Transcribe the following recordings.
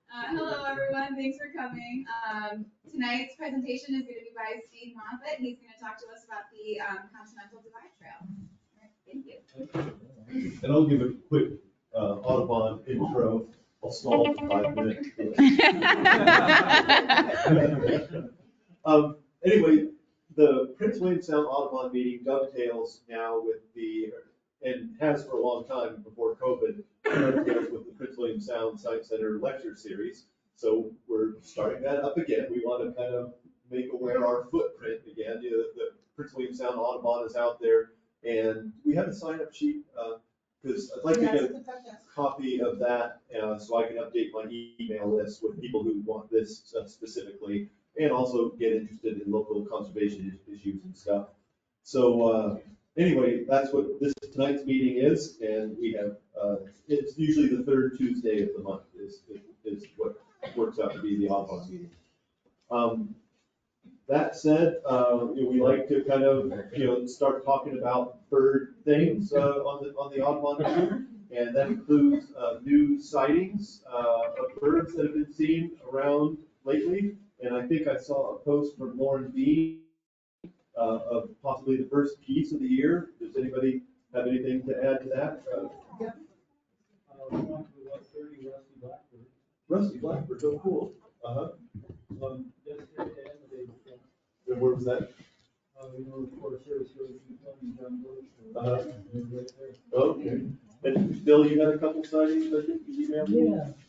Hello, everyone. Thanks for coming. Tonight's presentation is going to be by Steve Moffitt. He's going to talk to us about the Continental Divide Trail. Thank you. And I'll give a quick Audubon intro. I'll stall for 5 minutes. Anyway, the Prince William Sound Audubon meeting dovetails now with and has for a long time before COVID, dovetails with the Prince William Sound Science Center lecture series. So we're starting that up again. We want to kind of make aware our footprint again. You know, the Prince William Sound Audubon is out there, and we have a sign-up sheet because I'd like to get a copy of that so I can update my email list with people who want this stuff specifically, and also get interested in local conservation issues and stuff. So anyway, that's what tonight's meeting is, and we have it's usually the third Tuesday of the month is what works out to be the Audubon meeting. That said, we like to kind of start talking about bird things on the Audubon meeting, and that includes new sightings of birds that have been seen around lately. And I think I saw a post from Lauren Bean of possibly the first piece of the year. Does anybody have anything to add to that? Yeah. We talked about 30 rusty blackbirds. Rusty blackbirds, oh cool. Yesterday and the day before. And where was that? The Forest Service goes to John Bush. Right there. Okay. And Bill, you had a couple sightings, I think, you emailed me?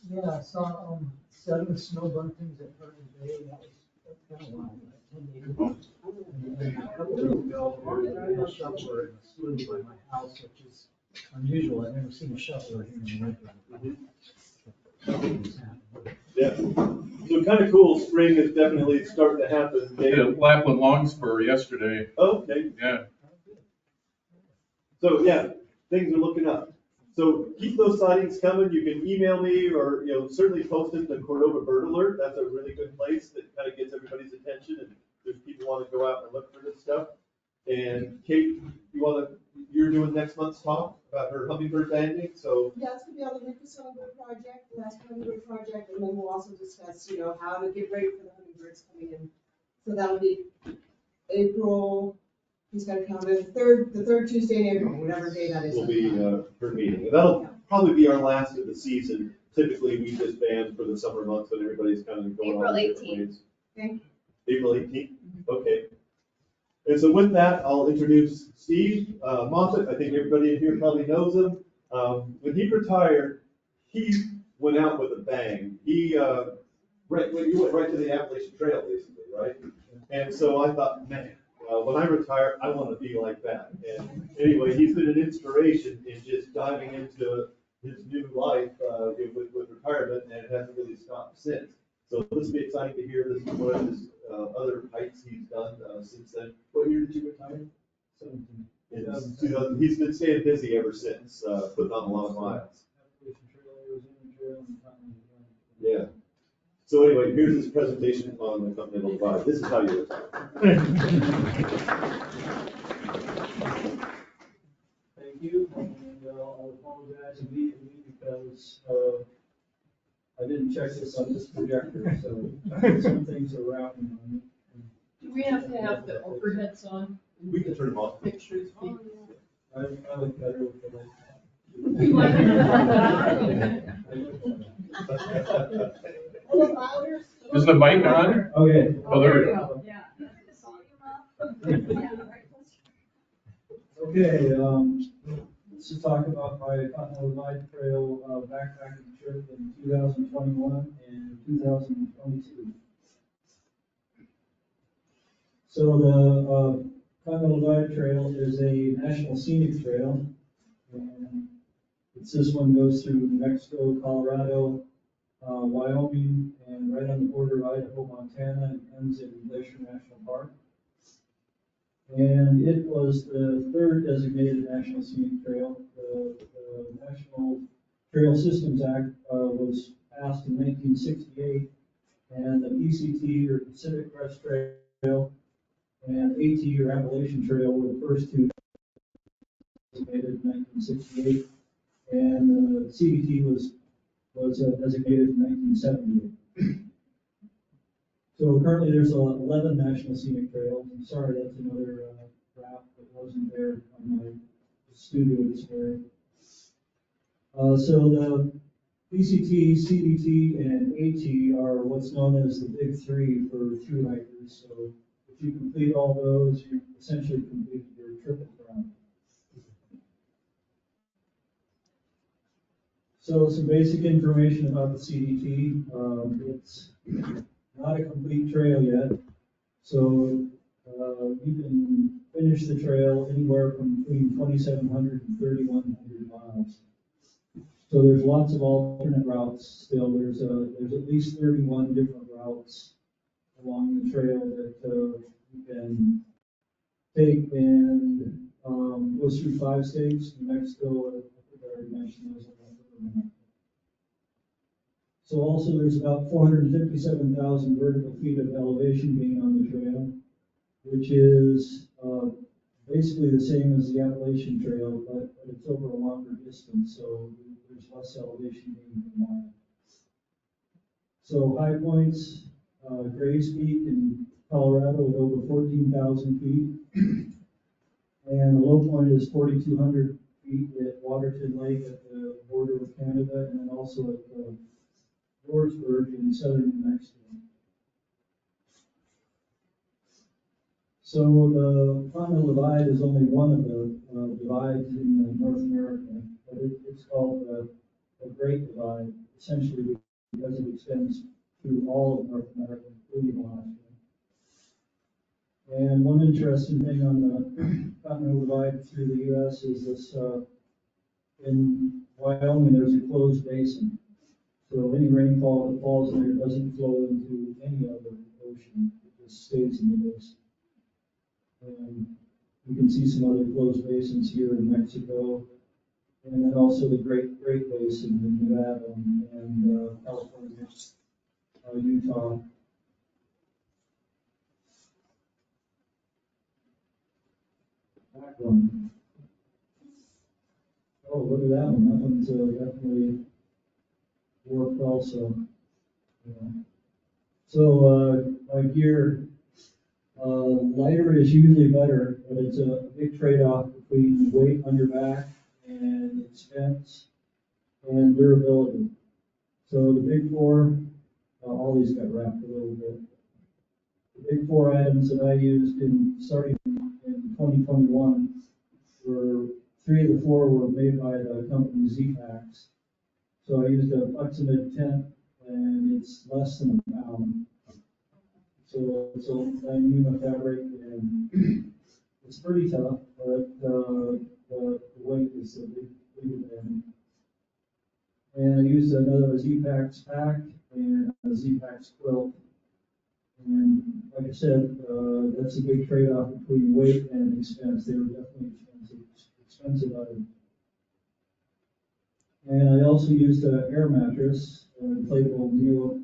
Yeah, I saw 7 snow buntings at Burton Bay. That was kind of wild. 10 days ago. And then a couple of days ago, I got a shuffler in a slough by my house, which is unusual. I've never seen a shuffler here in the winter. Yeah. So kind of cool. Spring is definitely starting to happen. Lapland Longspur yesterday. Oh, okay. Yeah. So yeah, things are looking up. So keep those sightings coming. You can email me or certainly post it to Cordova Bird Alert. That's a really good place that kind of gets everybody's attention, and there's people want to go out and look for this stuff. And Kate, you're doing next month's talk about her hummingbird banding. So yeah, it's gonna be on the Lucas Hummingbird Project, the last Hummingbird Project, and then we'll also discuss, how to get ready for the hummingbirds coming in. So that'll be April. He's got to count it. The third Tuesday in April, whatever day that is. will be her meeting. And that'll probably be our last of the season. Typically, we just band for the summer months when everybody's kind of going April on different 18th. ways. Okay. April 18th? Okay. And so with that, I'll introduce Steve Moffitt. I think everybody in here probably knows him. When he retired, he went out with a bang. He went right to the Appalachian Trail, basically, right? And so I thought, man, when I retire, I want to be like that. And anyway, he's been an inspiration in just diving into his new life with retirement, and it hasn't really stopped since. So this will be exciting to hear. This is one of his other hikes he's done since then. What year did you retire? 17. In 2000. He's been staying busy ever since, putting on a lot of miles. Appalachian Trail, Arizona Trail, and Continental. Yeah. So anyway, here's his presentation on the Continental Divide. This is how you retire. Thank you, and I'll apologize immediately because I didn't check this on this projector, so some things are routing on me. Do we have to have the overheads on? We can turn them off. Pictures. I look better with the light. Is the mic on? Okay. Oh, there we go. Yeah. Okay, let's just talk about my Continental Divide Trail backpacking trip in 2021 and 2022. So the Continental Divide Trail is a national scenic trail, and this one goes through New Mexico, Colorado, Wyoming, and right on the border of Idaho, Montana, and ends in Glacier National Park. And it was the third designated national scenic trail. The National Trail Systems Act was passed in 1968, and the PCT, or Pacific Crest Trail, and AT, or Appalachian Trail, were the first two designated in 1968. And the CBT was was designated in 1978. So currently there's 11 National Scenic Trails. I'm sorry, that's another graph that wasn't there on my studio display. So the PCT, CDT, and AT are what's known as the big three for thru hikers. So if you complete all those, you essentially complete your triple crown. So some basic information about the CDT. It's not a complete trail yet. So you can finish the trail anywhere from between 2,700 and 3,100 miles. So there's lots of alternate routes still. There's at least 31 different routes along the trail that you can take, and goes through 5 states. New Mexico, I think I already mentioned those. So also there's about 457,000 vertical feet of elevation gain on the trail, which is basically the same as the Appalachian Trail, but it's over a longer distance, so there's less elevation gain per mile. So high points, Grays Peak in Colorado with over 14,000 feet, and the low point is 4,200 feet at Waterton Lake at the border with Canada, and then also at Wartburg in southern New Mexico. So the Continental Divide is only one of the divides in North America, but it's called the Great Divide, essentially because it extends through all of North America, including Alaska. And one interesting thing on the Continental Divide through the U.S. is this, in Wyoming, there's a closed basin. So any rainfall that falls there doesn't flow into any other ocean, it just stays in the basin. And you can see some other closed basins here in Mexico, and then also the Great Basin in Nevada and California, Utah. Back one. Oh, look at that one. That one's definitely worked also. Yeah. So like here, lighter is usually better, but it's a big trade-off between weight on your back and expense and durability. So the big four, all these got wrapped a little bit. The big 4 items that I used starting in 2021 were 3 of the 4 were made by the company Z-Packs. So I used a Fleximed tent, and it's less than a pound. So it's a Dyneema fabric, and it's pretty tough, but the weight is the big advantage. And I used another Z-Packs pack and a Z-Packs quilt. And like I said, that's a big trade-off between weight and expense. They were definitely expensive items. And I also used an air mattress, an inflatable Neo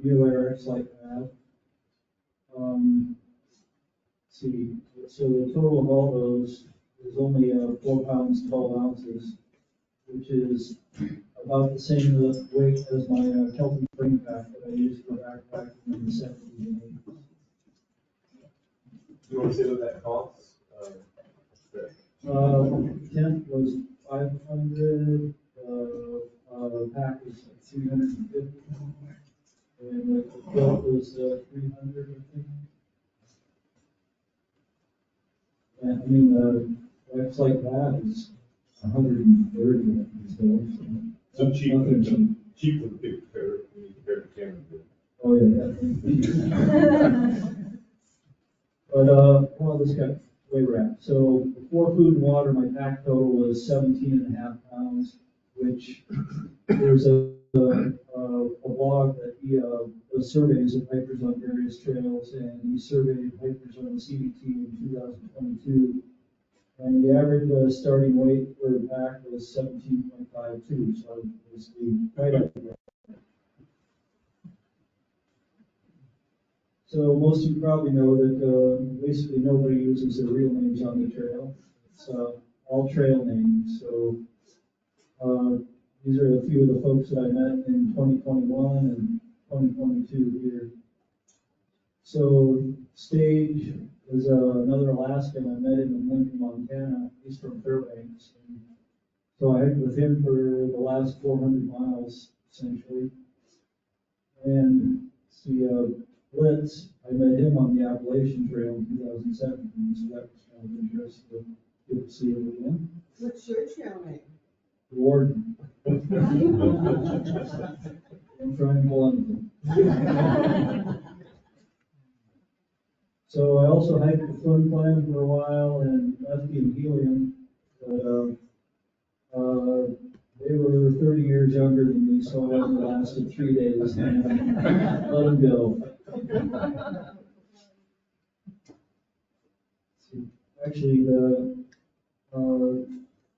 X like that. See, so the total of all those is only 4 pounds, 12 ounces, which is about the same weight as my Kelton frame pack that I used for backpacking in the 70s and 80s. Do you want to say what that costs? Tent was 500. Pack was like 350, and the quilt was 300, I think. And I mean, wax like that is 130. So cheap for the big pair, when you compare to camera. Oh yeah. But well, this got way wrapped. So before food and water, my pack total was 17.5 pounds, which there's a blog that he does surveys of hikers on various trails, and he surveyed hikers on the CDT in 2022. And the average starting weight for the pack was 17.52, so I was basically right up there. So most of you probably know that basically nobody uses their real names on the trail. It's all trail names. So these are a few of the folks that I met in 2021 and 2022 here. So Stage is another Alaskan. I met him in Lincoln, Montana. He's from Fairbanks. And so I hiked with him for the last 400 miles, essentially. And see, Blitz, I met him on the Appalachian Trail in 2017, so that was kind of interesting to get to see him again. What's your trail name? The Warden. I'm trying to pull anything. So I also hiked the Flim Flam for a while and Lefty and Helium, but they were 30 years younger than me, so I only lasted 3 days and let them go. Actually,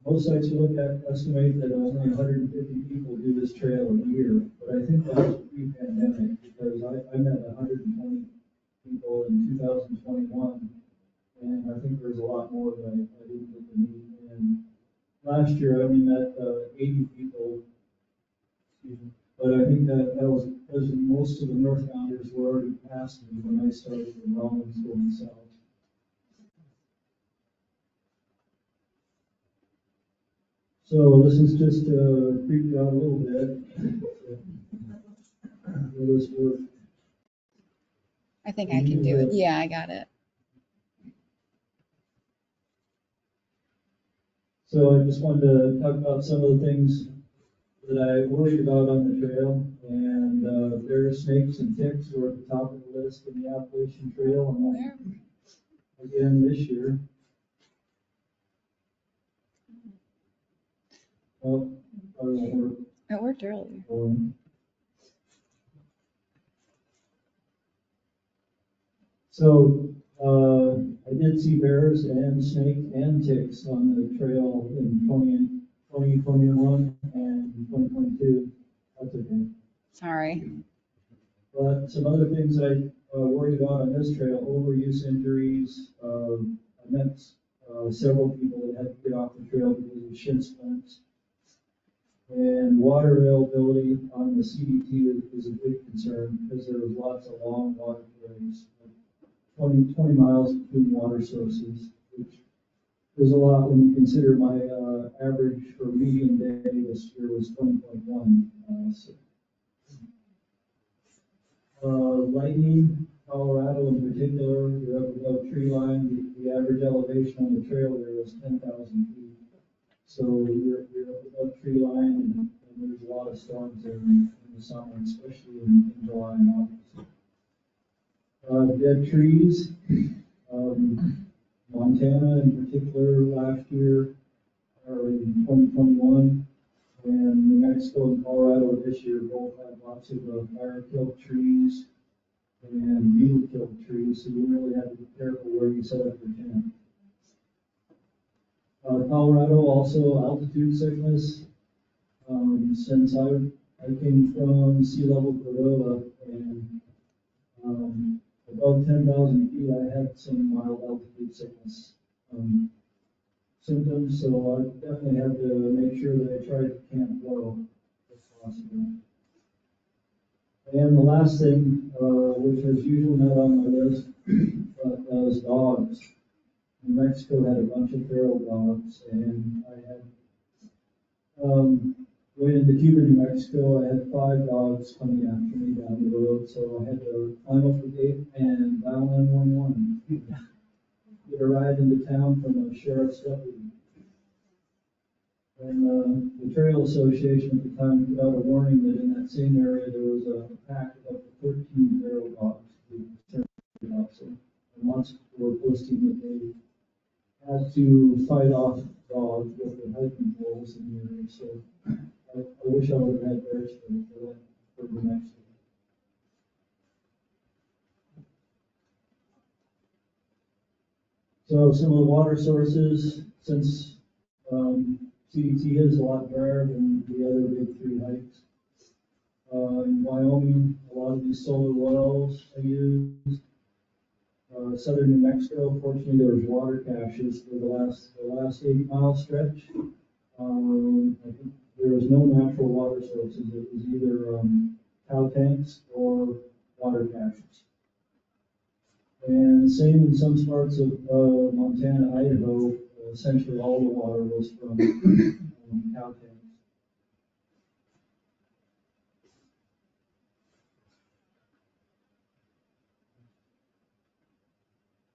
most sites you look at estimate that only 150 people do this trail a year, but I think that was pre-pandemic because I met 120 people in 2021, and I think there's a lot more that I didn't get to meet. And last year I only met 80 people, but I think that was because most of the northbounders were already past me when I started from Rollins going south. So this is just to creep you out a little bit. Will this work? I think I can do it. Yeah, I got it. So I just wanted to talk about some of the things that I worried about on the trail, and bears, snakes, and ticks were at the top of the list in the Appalachian Trail, and again this year. Well, It worked earlier. So I did see bears and snake and ticks on the trail in 2021 and 2022. That's okay. Sorry. But some other things I worried about on this trail: overuse injuries. I met several people that had to get off the trail because of shin splints. And water availability on the CDT is a big concern because there was lots of long waterways, 20 miles between water sources, which is a lot when you consider my average for median day this year was 20.1. Lightning, Colorado in particular, you're up above tree line. The average elevation on the trail there was 10,000 feet. So you're up above tree line, and there's a lot of storms there in the summer, especially in July and August. Dead trees, Montana in particular last year, or in 2021, and New Mexico and Colorado this year both had lots of fire-killed trees and beetle-killed trees, so you really have to be careful where you set up your tent. Colorado also altitude sickness. Since I came from sea level Cordova and above 10,000 feet, I had some mild altitude sickness symptoms, so I definitely had to make sure that I tried to camp low if possible. And the last thing, which is usually not on my list, but was dogs. New Mexico had a bunch of feral dogs, and I had, going into Cuba, New Mexico, I had 5 dogs coming after me down the road, so I had to climb up the gate and dial 911. Get a ride into town from a sheriff's deputy. And the Trail Association at the time put out a warning that in that same area there was a pack of up to 13 feral dogs to be concerned about. So, and lots of people were posting that they had to fight off dogs with their hiking poles in the area. So I wish I would have had bear spray for that for the next year. So some of the water sources, since CDT is a lot drier than the other big 3 hikes. In Wyoming, a lot of these solar wells I used. Southern New Mexico, fortunately, there was water caches for the last 8-mile stretch. I think there was no natural water sources. It was either cow tanks or water caches. And same in some parts of Montana, Idaho, essentially all the water was from cow tanks.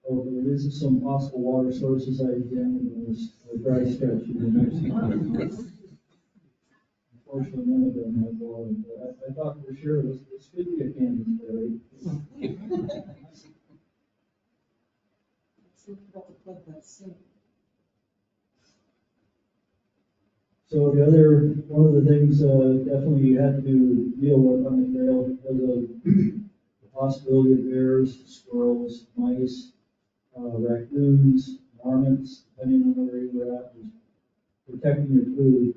Oh, there is some possible water sources I examined in this dry stretch in New Mexico. Unfortunately, none of them had water, but I thought for sure this could be a Kansas berry. So one of the things definitely you had to deal with on the trail was the possibility of bears, squirrels, mice, raccoons, marmots, depending on where you were at, was protecting your food.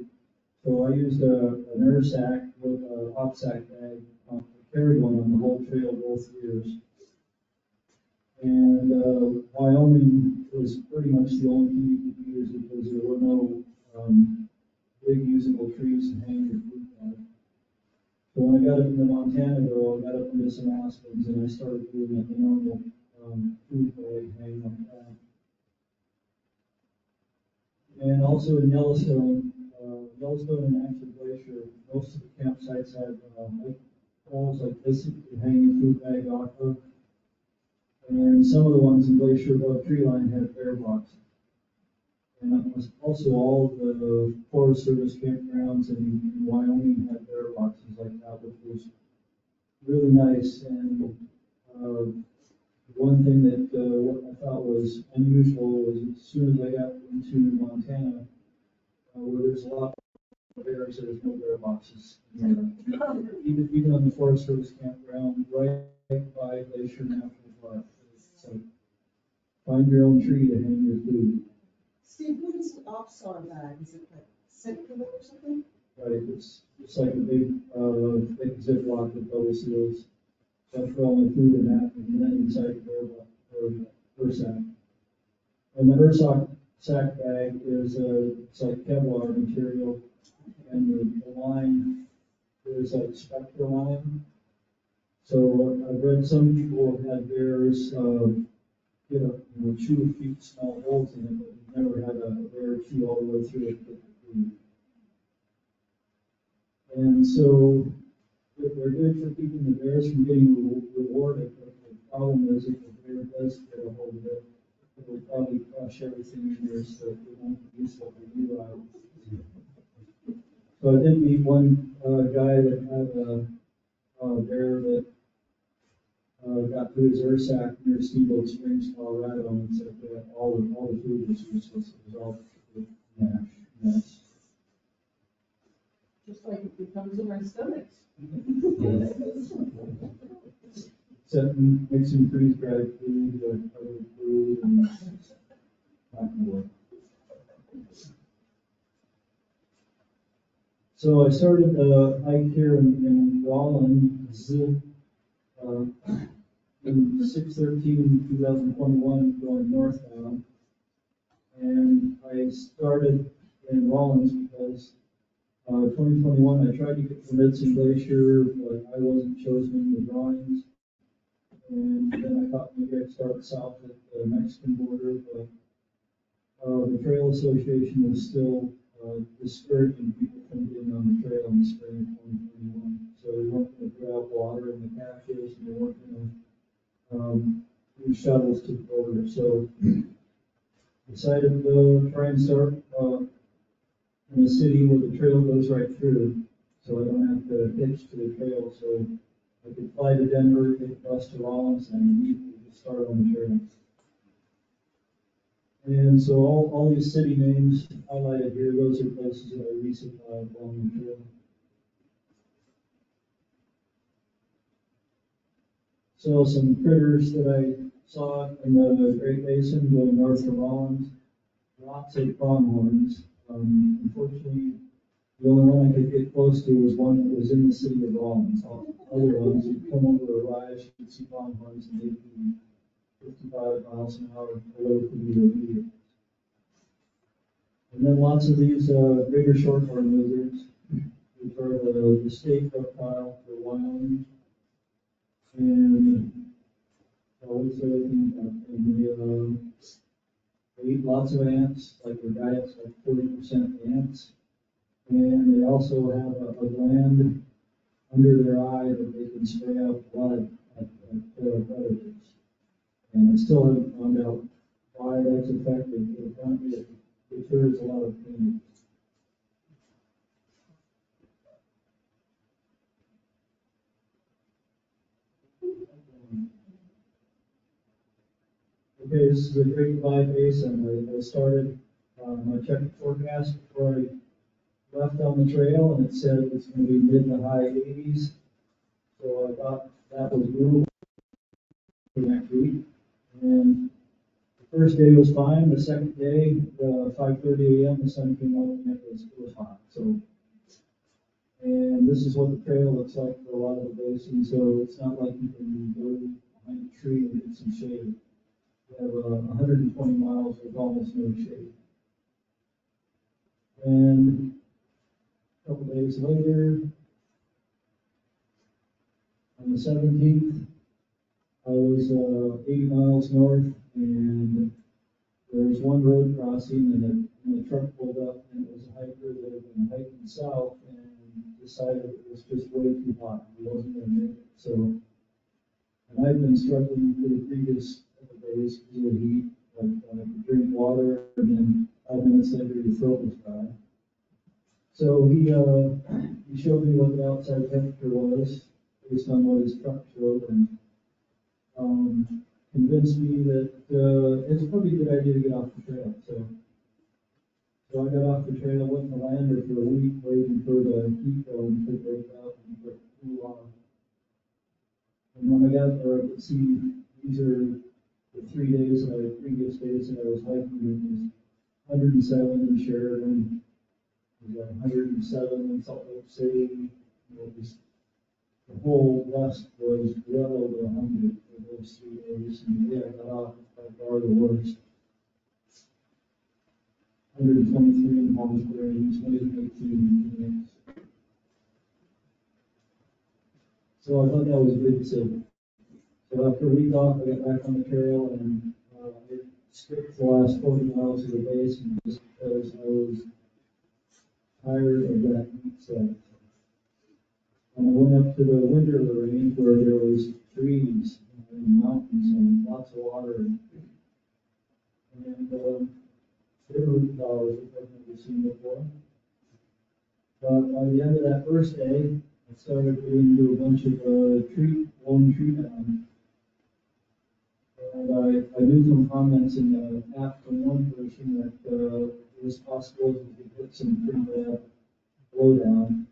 So I used an air sack with a hop sack bag. I carried one on the whole trail both years. And Wyoming was pretty much the only thing you could use because there were no big usable trees to hang your food on. So when I got up into Montana, though, I got up into some aspens and I started doing the normal food bag hang like that. And also in Yellowstone and Axel Glacier, most of the campsites had poles like this you could hang your food bag off of. And some of the ones in Glacier above tree line had bear boxes. And also all the Forest Service campgrounds in Wyoming had bear boxes like that, which was really nice. And one thing that what I thought was unusual was as soon as I got into Montana, where there's a lot of bears, there's no bear boxes. Even on the Forest Service campground, right by Glacier National Park. So find your own tree to hang your food. Steve, what is an opson bag? Is it like circular or something? Right, it's like a big, thick Ziploc with double seals. So I throw all my food in that, and then inside the bear sack. And the bear sack bag is it's like Kevlar material, and the line is like Spectra line. So I've read some people have had bears chew a few small holes in it, but we've never had a bear chew all the way through it. And so they're good for keeping the bears from getting rewarded, but the problem is if the bear does get a hold of it, it will probably crush everything in there so it won't be useful for you out. So I did meet one guy that had a bear that got through his air sack near Steamboat Springs, Colorado, and said that all the food was useless. It was all mess. Just like it becomes in our stomachs. Except mixing freeze-dried food with other food and not gonna work. So I started a hike here in Rollins in 6/13/2021 going northbound. And I started in Rollins because 2021 I tried to get permits in Glacier, but I wasn't chosen in the drawings. And then I thought maybe I'd start south at the Mexican border, but the Trail Association was still discouraging people from getting on the trail in the spring of 2021. So they weren't going to put out water in the caches, and they weren't going to use shovels to the border. So decided to try and start in a city where the trail goes right through, so I don't have to hitch to the trail. So I could fly to Denver, take a bus to Rollins, and immediately start on the trail. And so all these city names highlighted here, those are places that I resupplied along the trail. So some critters that I saw in the Great Basin going north of Rollins, lots of pronghorns. Unfortunately, the only one I could get close to was one that was in the city of Rollins. All other ones, you'd come over a rise, you could see pronghorns, and they'd be 55 miles an hour below the vehicles. And then lots of these greater shorthorn lizards. which are the state reptile for Wyoming. And what's the other thing? And they eat lots of ants, like their diet's like 40% ants. And they also have a gland under their eye that they can spray out blood at predators. And I still haven't found out why that's effective, but apparently it deters a lot of pain. Okay, this is the Great Divide Basin. I started my checked forecast before I left on the trail, and it said it's going to be mid to high 80s. So I thought that was doable for next week. And the first day was fine. The second day, 5:30 a.m., the sun came out and it was hot. So, and this is what the trail looks like for a lot of the basin. So it's not like you can go behind a tree and get some shade. We have 120 miles with almost no shade. And a couple days later, on the 17th, I was 80 miles north, and there was one road crossing, and a truck pulled up, and it was a hiker that had been hiking south and decided it was just way too hot. He wasn't going to make it. So, and I've been struggling for the previous couple days because of the heat. Like, I could drink water, and then 5 minutes later, your throat was dry. So he showed me what the outside temperature was based on what his truck showed, and convinced me that it's probably a good idea to get off the trail. So I got off the trail, went to Lander for a week, waiting for the heat dome to break up and to cool off. And when I got there, I could see these are the 3 days, previous days that I was hiking. It was 107 in Sheridan. We got 107 in Salt Lake City. The whole west was well over 100 for those 3 days, and the day I got off was by far the worst. 123 in Palm Springs, 118 in Phoenix. So I thought that was a big decision. So after a week off, I got back on the trail, and I skipped the last 40 miles of the basin just because I was tired of that heat stuff. And I went up to the winter range where there was trees and mountains and lots of water. And there were flowers that I've never seen before. But by the end of that first day, I started getting into a bunch of lone tree down. And I knew from comments in the app from one person that it was possible that we could get some pretty bad blowdown.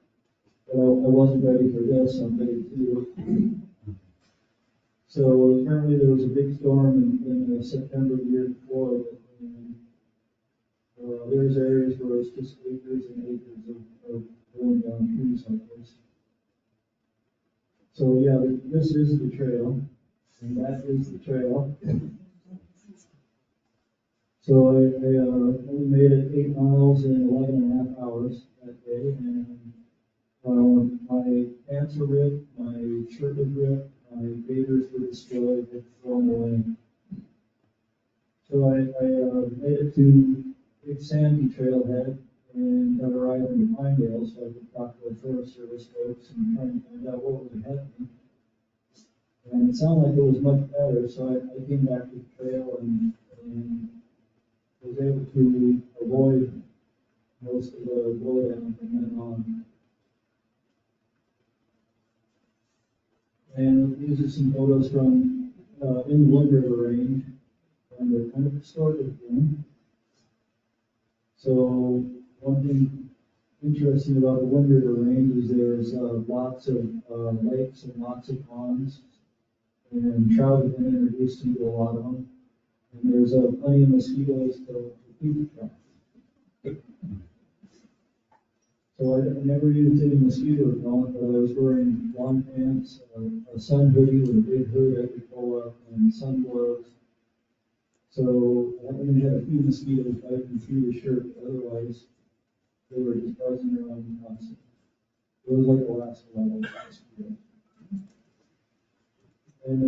But I wasn't ready for this on day 2. So apparently there was a big storm in September the year before. And, there's areas where it's just acres and acres of blowing down trees like this. So yeah, this is the trail, and that is the trail. So I only made it 8 miles in 11 and a half hours that day, and my pants were ripped, my shirt was ripped, my waders were destroyed, and thrown away. So I made it to Big Sandy Trailhead and got a ride into Pinedale so I could talk to the Forest Service folks and try and find out what was ahead of me. And it sounded like it was much better, so I came back to the trail and was able to avoid most of the blowdown from then on. And these are some photos from in the Wind River Range, and they're kind of distorted again. So one thing interesting about the Wind River Range is there's lots of lakes and lots of ponds, and trout have been introduced into a lot of them. And there's plenty of mosquitoes to feed the trout. So I never used any mosquito repellent, but I was wearing long pants, a sun hoodie with a big hood I could pull up, and sun gloves. So I only had a few mosquitoes biting through the shirt, but otherwise they were just buzzing around constantly. It was like the last one. And,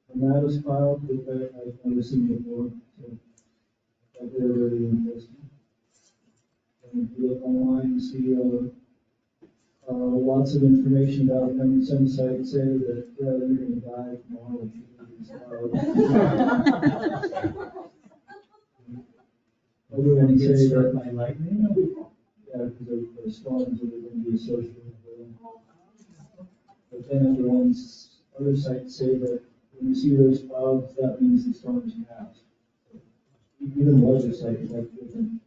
when that was filed, with that, I've never seen before, so I they're really interesting. And if you look online, you see, lots of information about them. Some sites say that, you're gonna die tomorrow. Other ones say that, by lightning? yeah, because of the storms that are going to be associated with them. But then other sites say that when you see those clouds, that means the storm is past. Even weather sites have different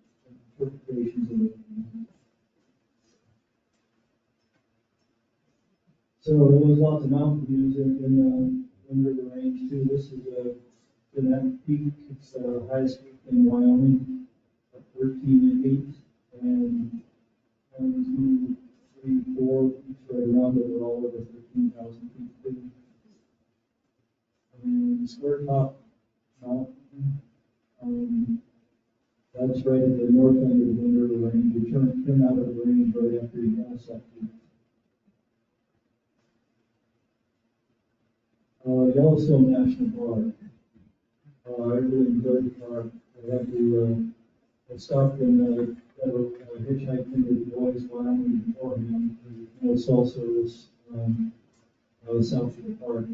interpretations of it. So there was lots of mountain views in River Range too. This is the Neck Peak. It's the highest peak in Wyoming, at 13.8, and 1, 2, 3, 4 peaks right around it are all over 13,000 feet. And Square Top Mountain, that's right at the north end of the Wind River Range. You turn out of the range right after you pass that peak. Yellowstone National Park. I really enjoyed the park. I stopped and hitchhiked into the boys Wyoming beforehand. There was cell service south of the park,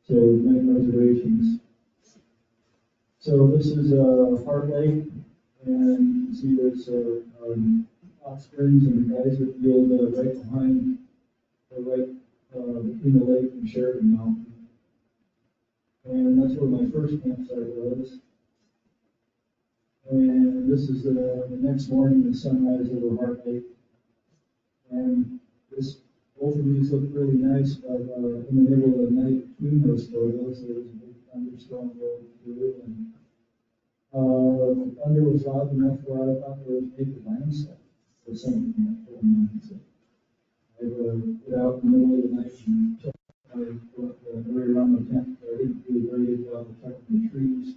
so made reservations. So this is Heart Lake, and you can see there's hot springs and the geyser field right behind, between the lake and Sheridan Mountain. And that's where my first campsite was. And this is the next morning, the sunrise over Heart Lake. And both of these look really nice, but in the middle of the night between those photos, there was a big thunderstorm going through. And the thunder was loud enough where I thought there was maybe landslide or something like that. So I went out in the middle of the night and checked right around the tent. I didn't do a very good job of checking the trees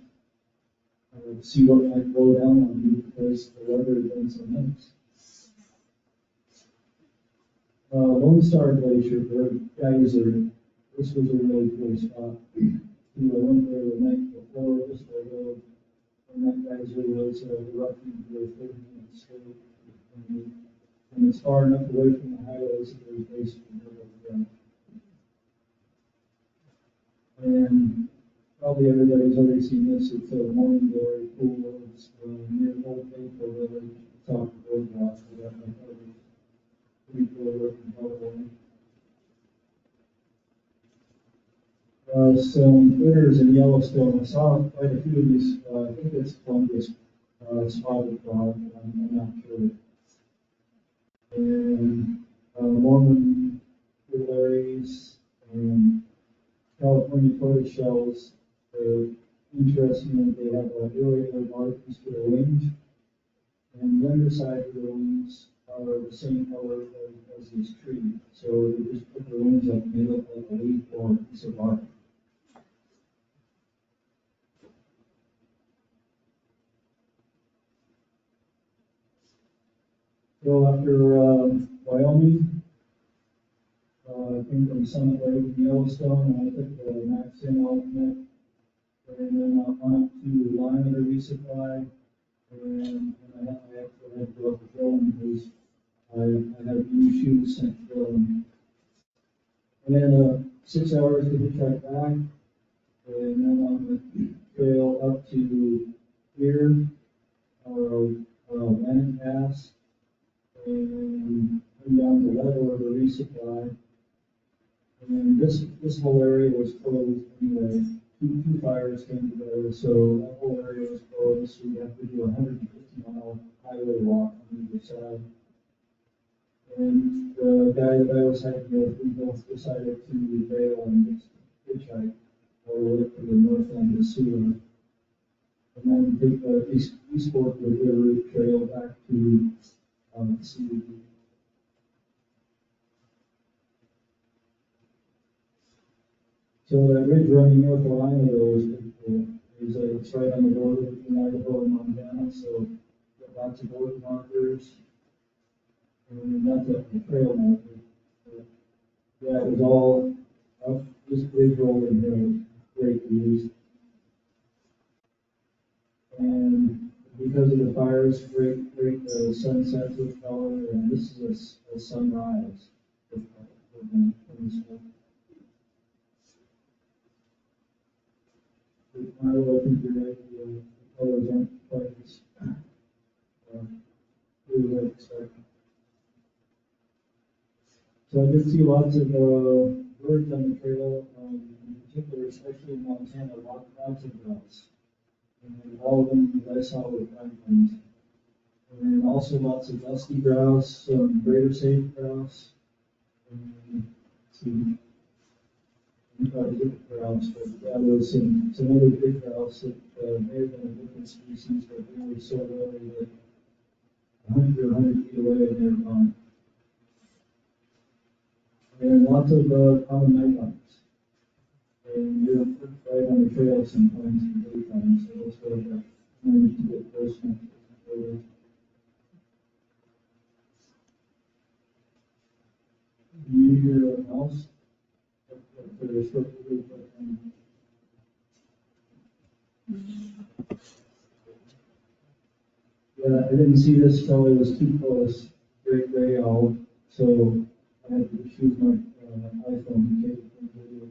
to see what might blow down on me because the weather had been so nice. Lone Star Glacier, the geyser, this was a really cool spot. I went there the night before this photo, and that geyser was erupting for 30 minutes straight. And it's far enough away from the highways that there's basically no ground. And probably everybody's already seen this. It's a Morning Glory pool. It's near Old Faithful Village, top of the boardwalk. So that was pretty cool looking California. Some critters in Yellowstone. I saw quite a few of these. I think it's Columbus spotted frog. I'm not sure. And Mormon filaries and California tortoiseshells are interesting that they have irregular markings to their wings, and the underside of the wings are the same color as this tree. So they just put their wings up and they look like a leaf or a piece of bark. So after Wyoming, I came from Summit Lake in Yellowstone, and I took the Max In alternate, and then on up to Limiter resupply, and I actually had to go up the drilling because I had new shoes sent drilling. And then 6 hours to hitchhike back, and then on the trail up to here, Landing Pass, and down to Leadville to resupply. And this whole area was closed anyway. Two fires came together, so that whole area was closed. So you have to do a 150-mile highway walk on either side. And the guy that I was hiking with, we both decided to bail and just hitchhike all the way to the north end of Seward. And then take the East Fork River Trail back to Seward. So that ridge running north of Idaho is pretty cool. It's right on the border between Idaho and Montana, so got lots of border markers. And that's a trail marker. Yeah, it was all up, just big rolling hills, great views. And because of the fires, great sunsets with color, and this is a sunrise. From this one. I think you're right, the colors aren't quite as, we would expect. So I did see lots of, birds on the trail, in particular, especially in Montana, lots of grouse. And all of them that I saw were francolins. And also lots of dusky grouse, some greater sage grouse. And some, I thought different grouse, but yeah, there was some other big grouse that may have been a different species, but they were so early that 100 feet away and they're gone. And lots of common nighthawks. And you're right on the trail sometimes in the daytime, so that's where I managed to get close enough to the. You hear a mouse? Yeah, I didn't see this till it was too close, great gray owl, so I had to choose my iPhone to take a video.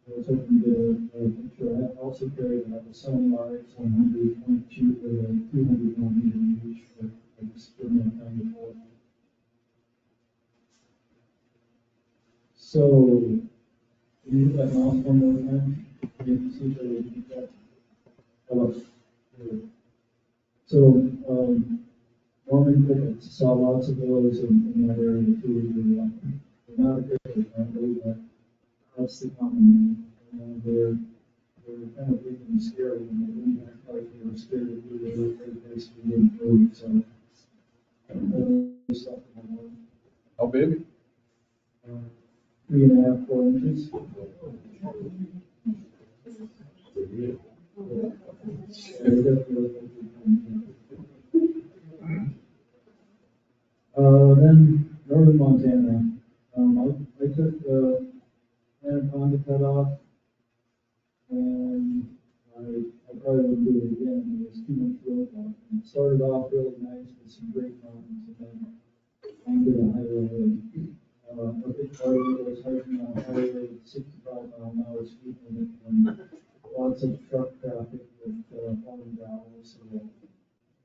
I was hoping to get a picture. I also carried a Sony RX100 point shoot with a 200mm reach, but I just didn't have time to pull it. So, can you hit that mouse one more time? You can see that we did that. So, Mormon crickets, saw lots of those in that area too. They're not a cricket, apparently, but that's the common name. And they're kind of big and scary, and they didn't act like they were scared of you. They basically didn't move, so. How big? 3.5, 4 inches. Then northern Montana, I took the anaconda cut off, and I probably wouldn't do it again. It was too much road walk. It started off really nice with some great mountains, and then onto the highway. A big part of it was hiking on a highway with 65-mile-an-hour speed limit, and lots of truck traffic with falling gravel. So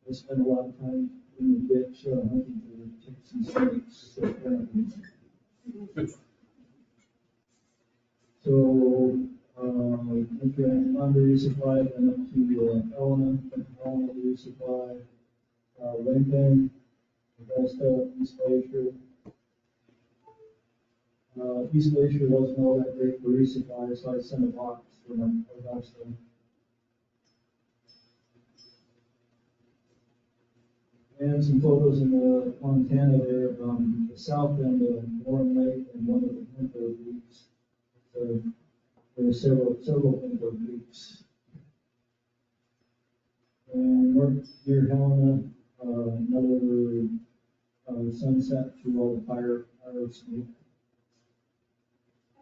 I spent a lot of time in the ditch hunting for ticks and snakes. So, went to Anaconda resupply, then up to Helena, Continental resupply, Lincoln, Augusta, East Glacier. East Glacier wasn't all that great for resupply, so I sent a box from Augusta. And some photos in Montana there, the south end of Warren Lake and one of the Pinto Creeks. So there were several Pinto Creeks. And north near Helena, another sunset through all the fire escape.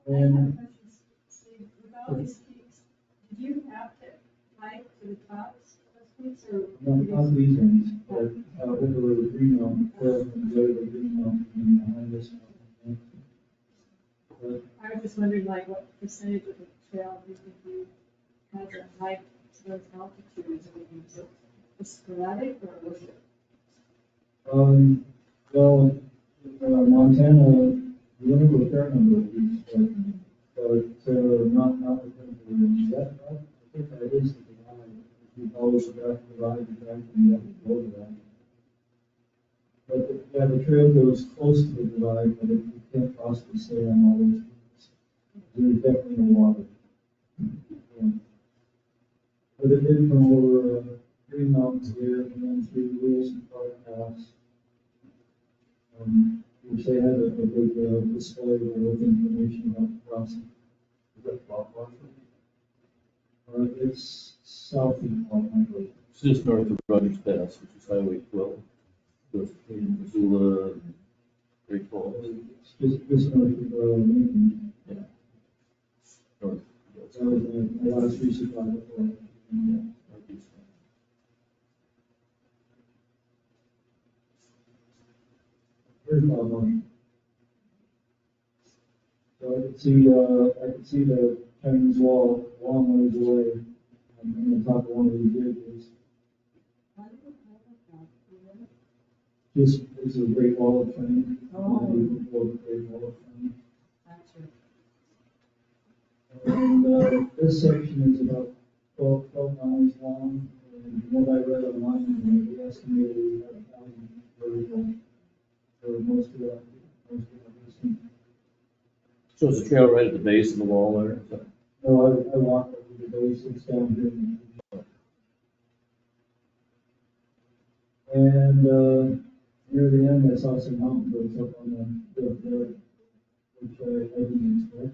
And with all these peaks, did you have to hike to the tops of those peaks, or? not these ones, but over the Green Mountain, the Green Mountain behind this one. But I was just wondering, like, what percentage of the trail do you think you had to hike to those altitudes? I mean, was it sporadic, or was it? Well, Montana, we went over a fair number of weeks, but not within the range. I think that is the divide. If you follow the divide, you have to go to that. But yeah, the trail goes close to the divide, but you can't possibly stay on all those peaks. There's definitely no water. But it did come over Green Mountains here and then through Wilson Park Pass. Which they had a big display with information about the crossing. Is that Bob Marshall? It's south of Palmetto. It's just north of Rogers Pass, which is Highway 12, goes between Missoula and Great Falls. Just north of, Lincoln. North. That was the last resupply before. Northeast. Here's my one. So I could see the Chinese wall a long ways away, on the top of one of these ridges. Just, it's a Great Wall of China. Great Wall of China. And, this section is about 12 miles long, and what I read online, we estimated about 1,000 for most of that distance. So it's a trail right at the base of the wall there? Is that- No, I walked over the base, it's down here. And, near the end, I saw some mountain goats up on the hill, which I didn't expect.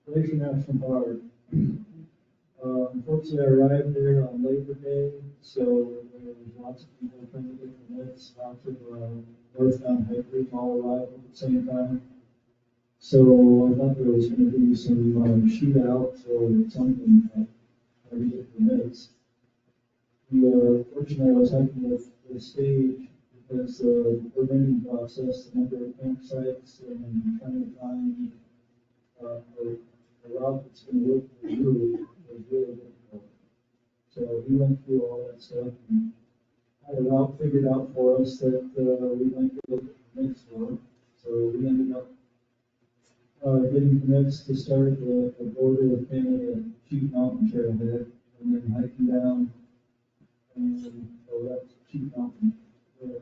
Glacier National Park. Unfortunately, I arrived there on Labor Day, so there was lots of people trying to get permits, lots of northbound hikers all arrived at the same time. So I thought there was going to be some shootouts or something to get permits. Fortunately, I was hiking with the stage because the permitting process, the number of campsites and trying to find the route that's going to work for you was really difficult. So he went through all that stuff and had a route figured out for us that we might be able to get permits for. So we ended up getting permits to start the border of Canada at Chief Mountain Trailhead, and then hiking down, and so that's Chief Mountain there.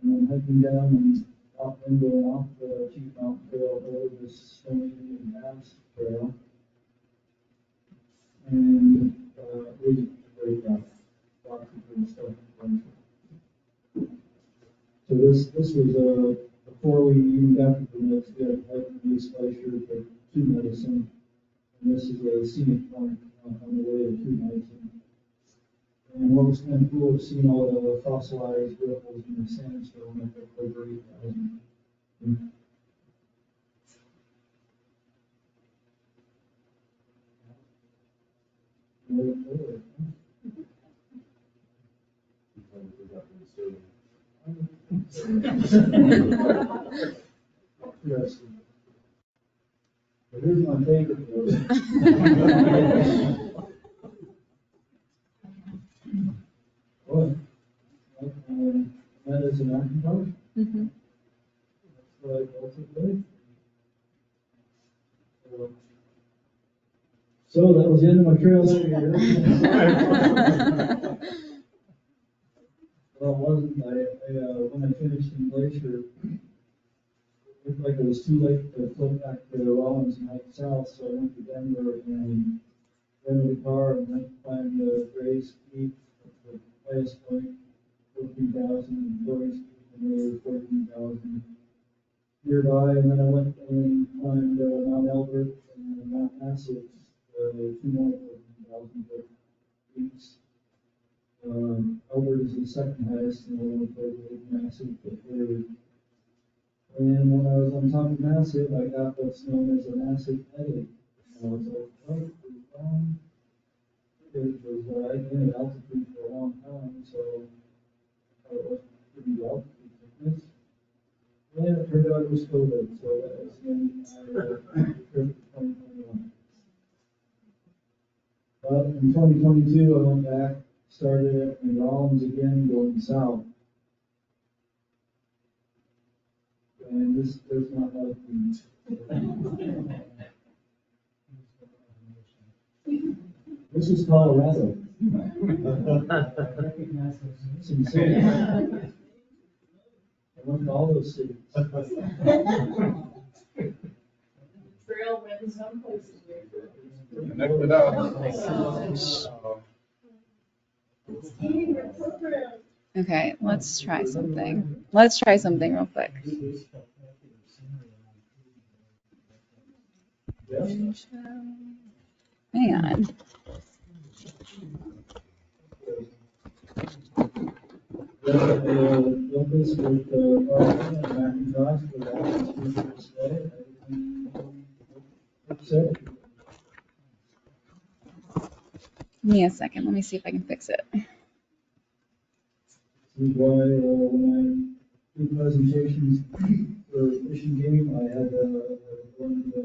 And then hiking down and off and going off the Chief Mountain Trail over this Stony Indian Pass Trail. And it was a great route, lots of good stuff. So this was before we even got the permits, we had to hike the East Glacier to Medicine. And this is a scenic point on the way to Medicine. And what was kind of cool was seeing all the fossilized ripples in the sandstone at the over 8,000. Yes. But here's my favorite one. What? That is an action park? Mm-hmm. That's what I built it with. So that was the end of my trail that year. Well, it wasn't. When I finished in Glacier, it looked like it was too late to flip back to Rollins and hike south, so I went to Denver and rented a car and went to climb the Grace Peak, the highest point, 14,000, and Grace Peak, and they were 14,000 nearby, and then I went and climbed Mount Elbert and Mount Massive, 2 more 14,000 foot peaks. Elbert is the second highest, and I went to Massive the third. And when I was on top of Massive, I got what's known as a massive headache. And I was like, oh, it's wrong. Because I'd been at altitude for a long time, so I was pretty altitude sickness. And it turned out it was COVID, so that was the end of my trip to 2021. But in 2022, I went back, started it in Rollins again, going south. And this does not like me. This is Colorado. I recognize some cities. I went to all those cities. Trail went in some places. Connect it up. It's eating your program. Okay, let's try something. Let's try something real quick. Hang on. This with Macintosh for that today. Give me a second. Let me see if I can fix it. This is why when I do presentations for a fishing game, I had to go into the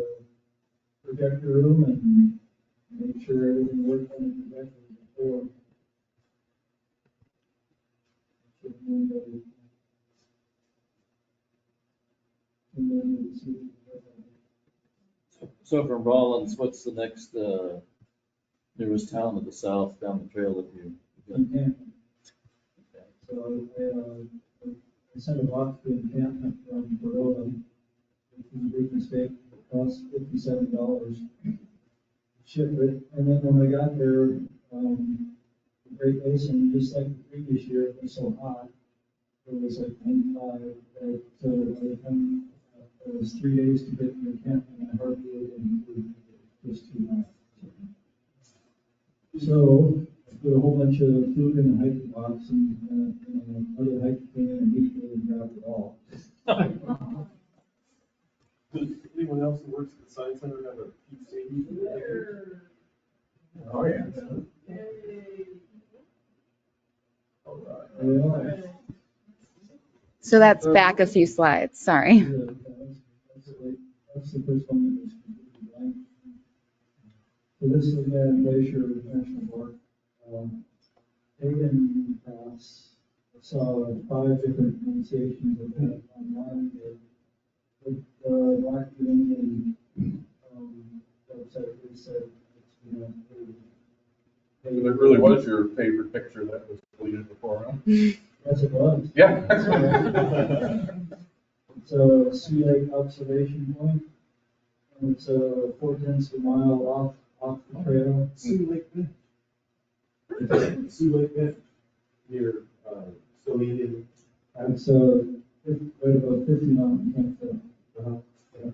projector room and make sure everything worked on the projector before. So from Rollins, what's the next, nearest town to the south down the trail that you? So I sent a box to encampment from Baroda, which was a big mistake, it cost $57. Ship it, and then when I got there, the Great Basin, just like the previous year, it was so hot. It was like 95, so by the time it was 3 days to get to the encampment, I hardly ate any food, it was just too hot. So I put a whole bunch of food in a hiking box, and another hiker came in and immediately grabbed it all. Does anyone else who works at the Science Center have a PC? Oh, yeah. All right. Yeah. So that's back a few slides. Sorry. That's the first one that was completely blank. So this is the Glacier National Park. Hagen Pass saw 5 different pronunciations of that online. The Black Indian website, they said it's, you know, And it really was your favorite picture that was deleted before, huh? yes, it was. Yeah. It's a sea lake observation point. And it's 4/10 of a mile off the trail. Sioux Lake Bend. Sioux Lake Bend, near, Slovenian. It's right about 50 mountain camp. Yeah.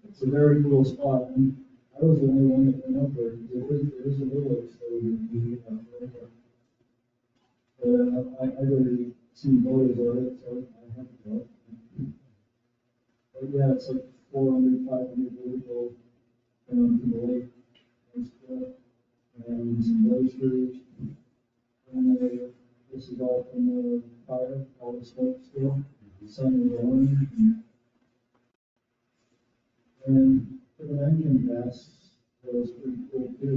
It's a very cool spot. And I was the only one that went up there. There is a little exposure. I already seen photos of it, so I have to go. But yeah, it's like 400, 500 people down to the lake. And some glaciers. And this is all from the fire, all the smoke still. Sun is orange. And for the engine pass, that was pretty cool too.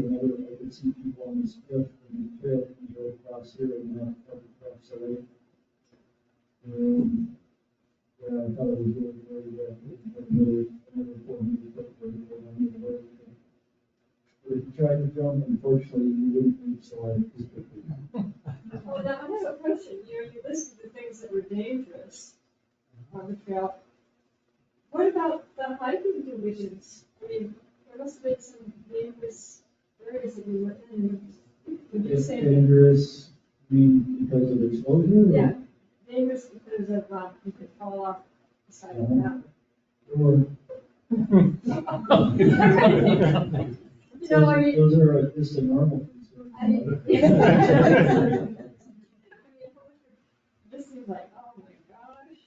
I could see people on the cliff and the trail can go across here and not up across the lake. Yeah, I thought it was really another 400 foot for the lake. But if you tried to jump, unfortunately, you wouldn't reach the lake. Oh, now I have a question. You listed the things that were dangerous on the trail. What about the hiking divisions? I mean, there must have been some dangerous areas that you were in. Would you It's say dangerous, I mean, because of exposure? Or- yeah, dangerous because of you could fall off the side of the mountain. Or, You know, I mean, those are just a normal concern. I mean, this seems like, oh my gosh.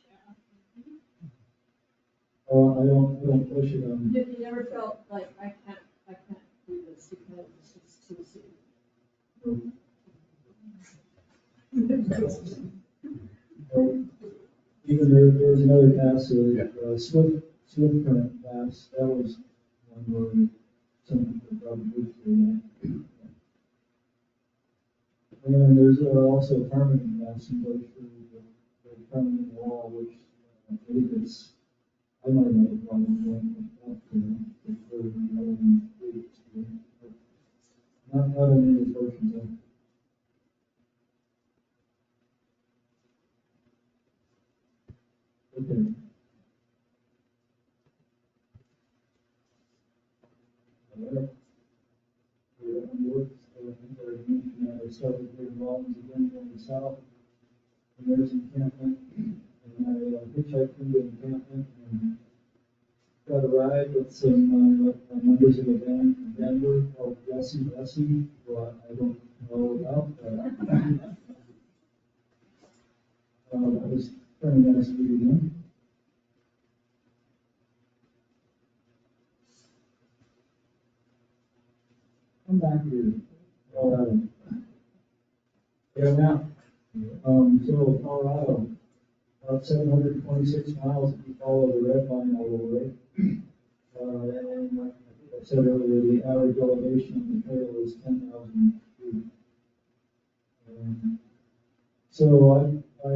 Oh, I don't push it on. You never felt like I can't do this because it's just too soon. Even there was another pass, Swift Current pass, that was one where some people probably moved through that. And then there's also a permanent pass in place for the permanent wall, which I believe it's, I might have a problem going up to not on any portions of it. Okay. All right. I started getting loans again from the south. And there's encampment, and I hitchhiked into encampment and got a ride with some members of a band from Denver called Jesse, who I don't know about, but that was kind of nice meeting them. I'm back here. Yeah, now. So Colorado, about 726 miles if you follow the red line all the way. And like I said earlier, the average elevation of the trail is 10,000 feet. So I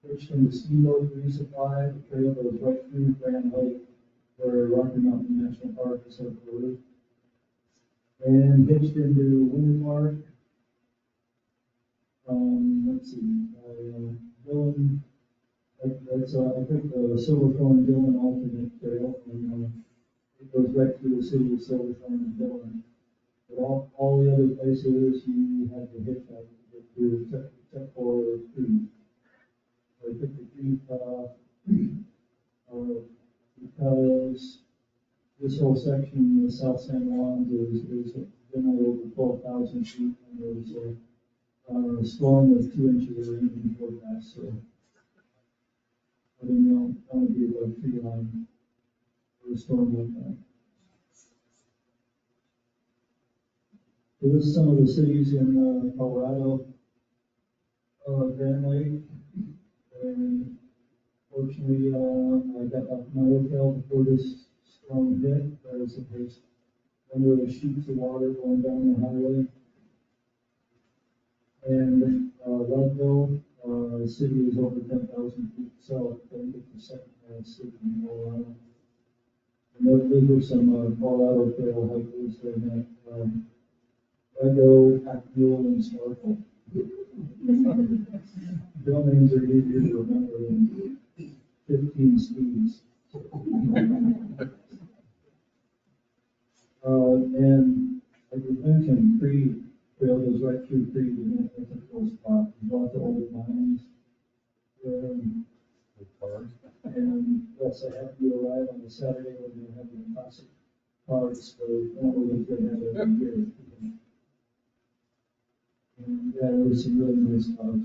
pitched into Steamboat Resupply. The trail goes right through Grand Lake, where Rocky Mountain National Park is headquartered. And pitched into Winter Park. Let's see, Dillon, that's, I think the Silverthorne Dillon alternate trail, and it goes right through the city of Silverthorne and Dillon. But all the other places you have to hitchhike to get through, except for Creek. So I took the Creek off, because this whole section, the South San Juan, is generally over 12,000 feet, and there's a storm with 2 inches of rain in the forecast, so I didn't know that would be a tree line for a storm like that. So this is some of the cities in Colorado, Grand Lake, and fortunately I got back to my hotel before this storm hit. There's one of those sheets of water going down the highway. And Leadville, the city is over 10,000 feet south. I think it's the second city in Colorado. And those were some Colorado Trail hikers that met Lego, Pack-Mule, and Sparkle. Real names are easier to remember than 15 Steves. And like we mentioned, trail goes right through Creed, and it's a cool spot. There's lots of old mines. And yes, I have to arrive on a Saturday when they're having classic cars, so one of them going to have every year. And yeah, there were some really nice cars.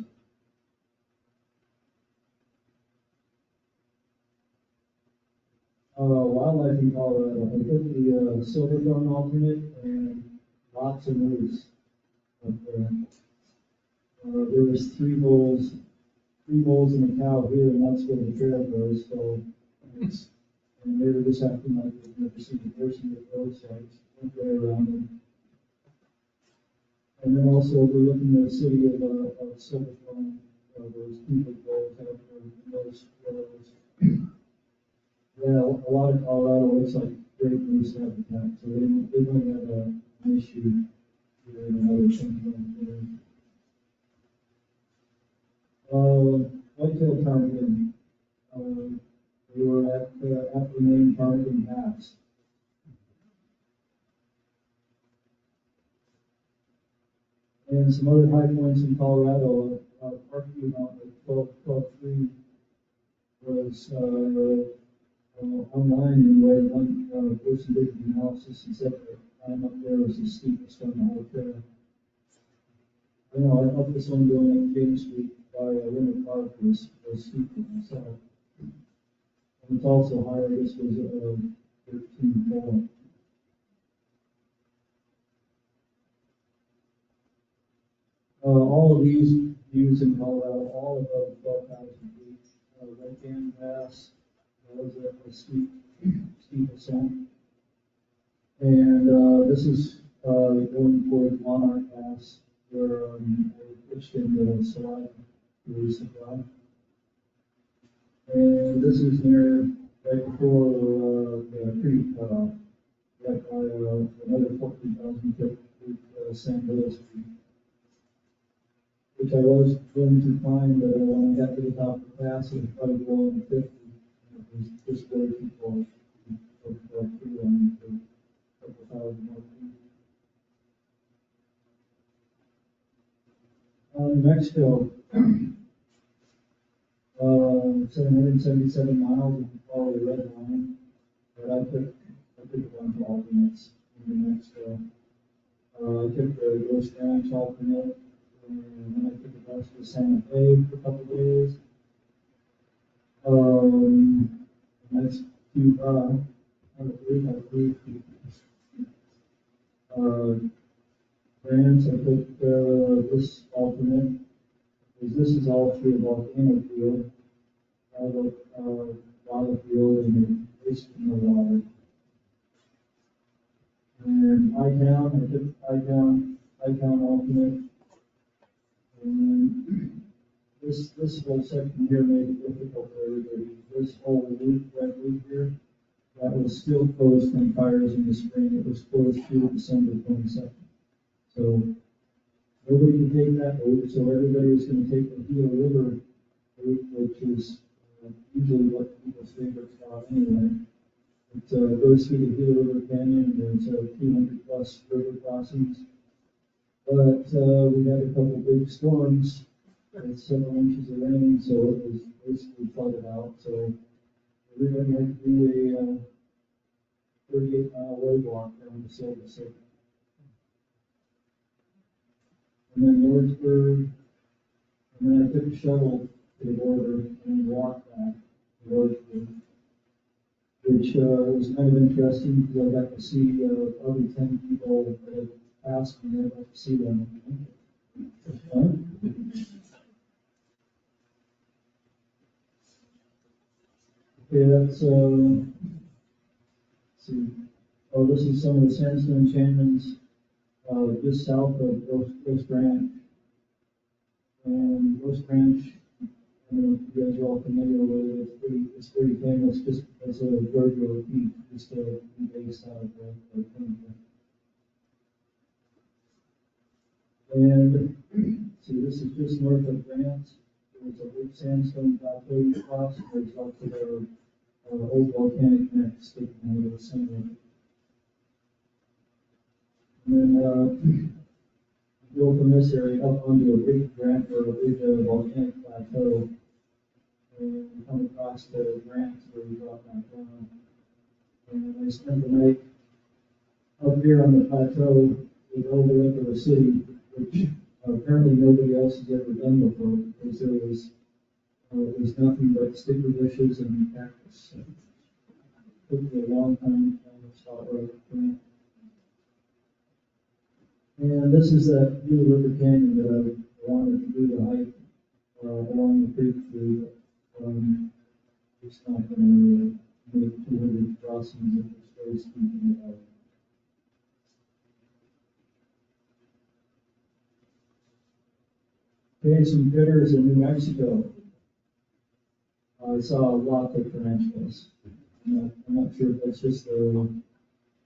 Wildlife in Colorado. I took the Silverthorne alternate and lots of moose up there. There was three bulls and a cow here, and that's where the trail goes. So, and they were just acting like they've never seen a person before, so I just went right around them. And then also we're looking at the city of Silverthorne. There's 2 big bulls out there, and those willows. Yeah, a lot of Colorado looks like great moose habitat, so they don't have an issue here in another thing. Whitetail ptarmigan. We were at the main ptarmigan pass. And some other high points in Colorado, Parkview Mountain at 12.3 was online and way one person did the analysis and said that I'm up there was the steepest on the whole trail. I know, I thought this one going up James Street by Winter Park was steep myself. And it's also higher, this was 13.4. All of these views in Colorado, all above 12,000 feet. Right Hand Pass, that was a steep ascent. And this is going toward Monarch Pass, where I pitched into Salina Resupply. And this is near, right before the creek cutoff, right by another 14,000 foot San Luis Creek, which I was going to climb, but when I got to the top of the pass, it was probably below 50. It was just way too close. For a couple thousand more feet. New Mexico, 777 miles, and follow the red line. But I took a bunch of alternates in New Mexico. I took the Ghost Ranch alternate, and then I took a bus to Santa Fe for a couple of days. That's Cuba. I believe. France, I took this alternate, because this is all through a volcano field. I look lava field and basically no water. And I took I-town alternate. And this whole section here made it difficult for everybody. This whole loop, that loop here, that was still closed from fires in the spring. It was closed through December 22nd. So nobody can take that route, so everybody was going to take the Gila River route, which is usually what people's favorite spot anyway. It goes through the Gila River Canyon, and there's 200 plus river crossings. But we had a couple big storms with several inches of rain, so it was basically flooded out. So everybody had to do a 38-mile road walk down to Silver City. And then Lordsburg, and then I took a shuttle to the border and walked back to Lordsburg, which was kind of interesting because I got to see probably 10 people that had passed me. I got to see them. Okay, that's, let's see. Oh, this is some of the sandstone canyons just south of Ghost Ranch. And Ghost Ranch, I don't know if you guys are all familiar with it, it's pretty famous just as a rodeo peak, just based out of the country. And see, this is just north of Grants. There's a big sandstone plateau you cross. There's also the old volcanic neck sticking out of the center of it. And then go from this area up onto a big Grant or a big volcanic plateau. And come across the Grants where we drop back down. And I spent the night up here on the plateau with all the way to the city, which apparently nobody else has ever done before, because there was nothing but sticker bushes and cactus. So it took me a long time to find a spot right up there. And this is that Gila River Canyon that I wanted to do the hike along the creek through. It's not going to make 200 crossings if it's very steep in the valley. Okay, some critters in New Mexico. I saw a lot of tarantulas. I'm not sure if that's just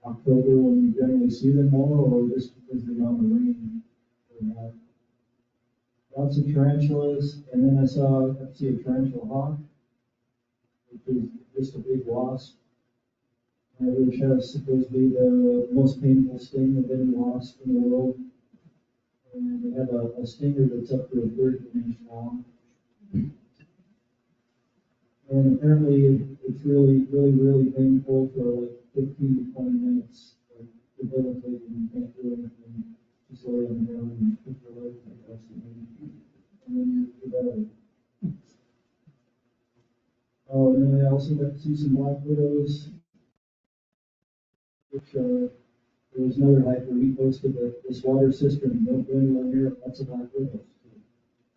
October when you generally see them more, or just because they're on the rain. Lots of tarantulas, and then I got to see a tarantula hawk, which is just a big wasp, which has supposed to be the most painful sting of any wasp in the world. And they have a stinger that's up to a 30-inch long. And apparently it's really, really, really painful for like 15 to 20 minutes. Like debilitating, you can't do anything. Just lay on the ground and put your legs across the knee. And then you're better. Oh, and then I also got to see some black widows, which there was another hiker, he posted that this water cistern, don't go anywhere near it, that's a black widow.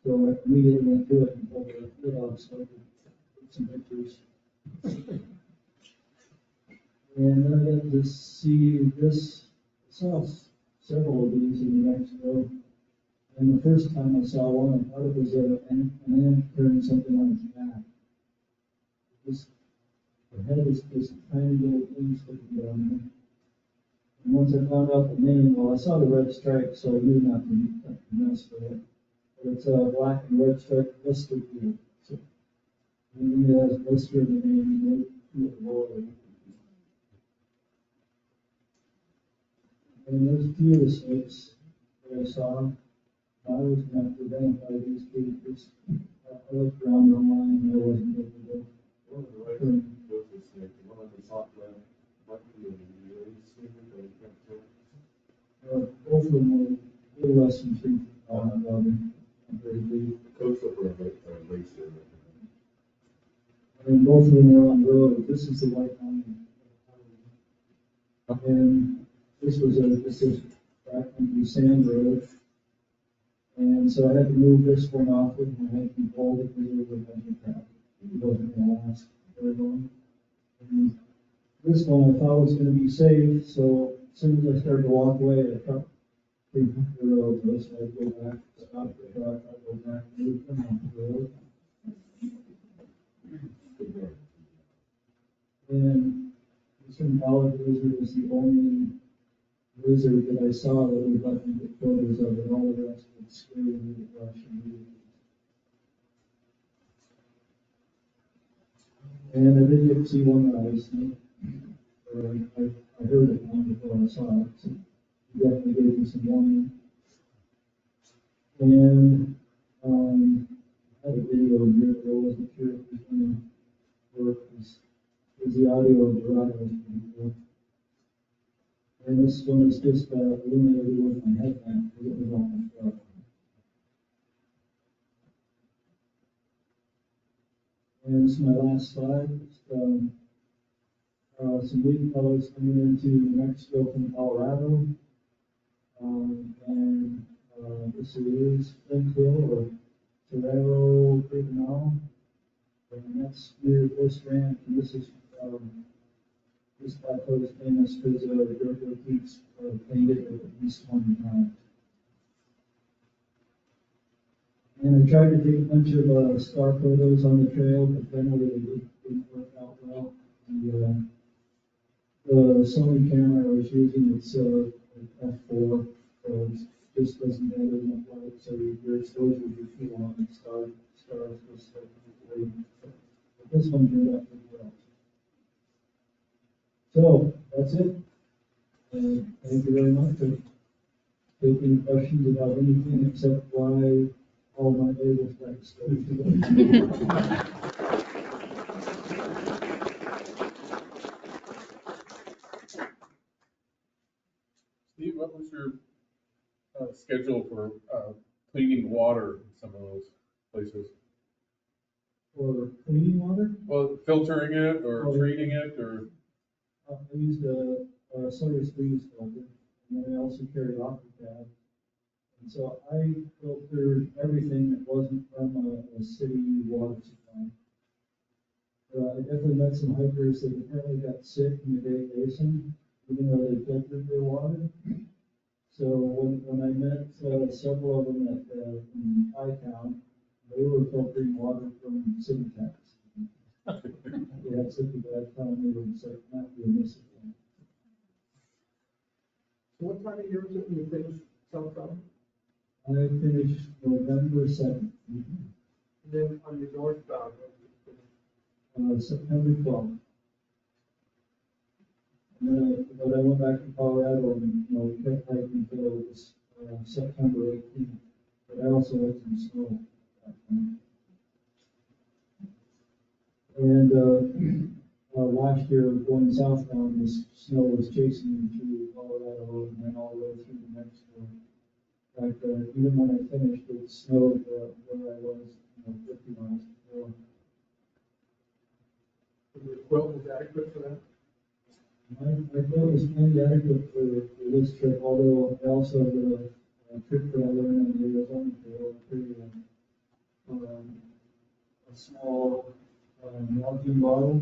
So I immediately went through it and pulled the lid off, so I could take some pictures. And then I got to see this, I saw several of these in New Mexico. And the first time I saw one, I thought it was an ant carrying something on its back. The head is this tiny little thing sticking down there. And once I found out the name, well, I saw the red stripe, so I knew not to mess with it. But it's a black and red striped blister field. So, and it has blister in the name, and there's a few of the snakes that I saw. I was gonna have to identify these people. I looked around online and I wasn't able to go. One of the right was the snake, the one on the top left, might be a really snake, but I can't tell. Both of them were a little less than 3 feet tall, very big. The coach up there, race there. And both of them were on the road. This is the white line. And this was back on the sand road. And so I had to move this one off with my hand and hold it because it was a bunch of crap. It wasn't going to last very long. And this one I thought was going to be safe, so as soon as I started to walk away, the truck came off the road. So I'd go back, stop the truck, I'd go back, move them off the road. And this Impala lizard was the only lizard that I saw that would let me get photos of it. All the rest would scare me to brush immediately. And I did get to see one rattlesnake. I heard it long before I saw it, so it definitely gave me some warning. And I had a video a year ago, wasn't sure if it was going to work. Is the audio of the rattle was pretty cool. And this one is just illuminated with my headlamp because it was almost dark. And this is my last slide. Some leaf colors coming into New Mexico from Colorado. This is Flint Hill or Torero Criminal. And that's near Bush Ranch. And this plateau is famous because Durga Peaks painted at least one time. And I tried to take a bunch of star photos on the trail, but generally they didn't work out well. The Sony camera I was using, it's f4, so it just doesn't have enough light, so your exposure would be too long. Stars just but this one turned out pretty well. So that's it. Thank you very much for taking questions about anything except why all my labels got exposed to them. Steve, what was your schedule for cleaning water in some of those places? For cleaning water, Well, filtering it or treating it or? I used a soda squeeze filter, and then I also carried AquaCAD. And so I filtered everything that wasn't from a city water supply. I definitely met some hikers that apparently got sick in the Great Basin, even though they filtered their water. So when I met several of them in Town, they were filtering water from city taps. They had such a bad time, they were just like, not doing this again. So what time of year is it when you finish Southbound? I finished November 7th. And then on your northbound, September 12th. But I went back to Colorado and, we kept hiking until it was September 18th. But I also had some snow that time. And last year, going southbound, this snow was chasing me through Colorado and then all the way through New Mexico. In fact, even when I finished, it snowed where I was, 50 miles before. your quilt was adequate for that? My quilt was plenty adequate for this trip, although I also had a trip that I learned on the Arizona Trail, a small melting bottle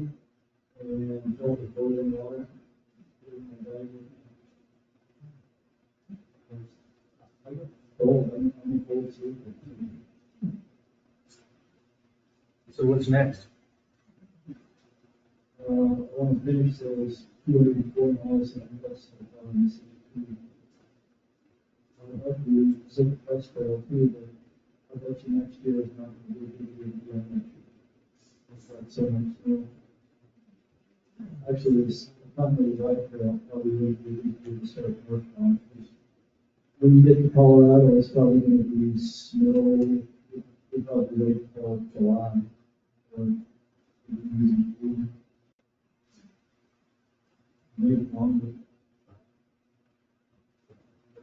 and filled with boiling water. Put it in my bag with me. I'm cold, I'm a cold sleeper. So what's next? I want to finish those 204 miles in the west of the I would like to zip west trail too, but I bet you next year is not going to be a good year next year. It's like so much snow. Actually, this Continental Drive Trail probably would be easier to start work on. when you get to Colorado, it's probably gonna be snow, we'll probably wait till July. or Maybe longer.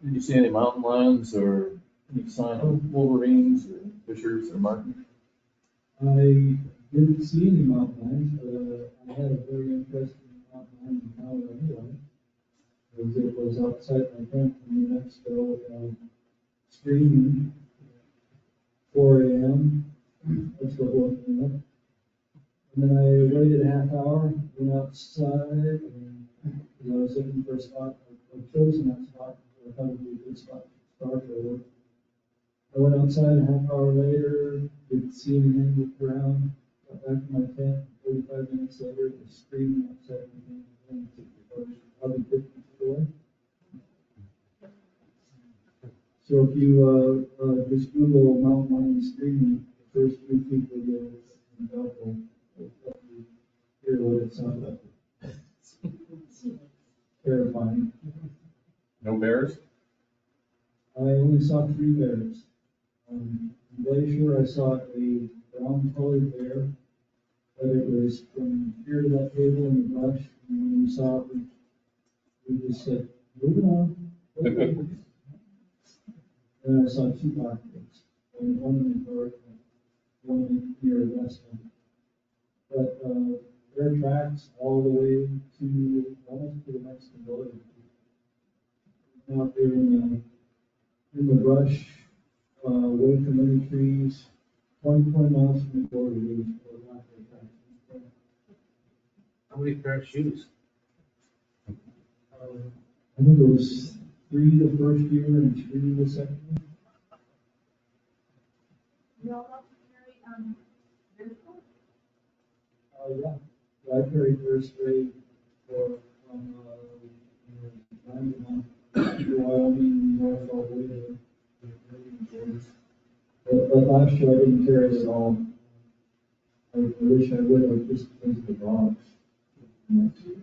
Did you see any mountain lions or any sign of wolverines or fishers or martins? I didn't see any mountain lions, but I had a very interesting mountain lion encounter anyway. It was outside my tent in New Mexico, screaming, 4 a.m. That's what woke me up. And then I waited a half hour, went outside, and I was looking for a spot, I chose that spot, I thought it would be a good spot to start over. I went outside a half hour later, didn't see anything, looked around, got back to my tent, 45 minutes later, it was screaming outside my tent, and took the first, probably 50 feet away. So if you, just Google mountain lion screaming, the first few people you'll hear what it sounds like. Terrifying. No bears? I only saw 3 bears. In Glacier, I saw a brown colored bear, but it was from here to that table in the brush, and when we saw it, we just said, moving on. Okay. Then I saw 2 black bears, one in the north and one near Weston. But their tracks all the way to almost to the Mexican border. Out there in the brush, away from any trees, 20 miles from the border, we were not very fast. How many pair of shoes? I think it was 3 the first year and 3 the second year. You all have to carry, vehicle? Yeah. I carried first grade from Wyoming, north all the way to but last year I didn't carry it at all. I wish I would have just because of the dogs. Thank you.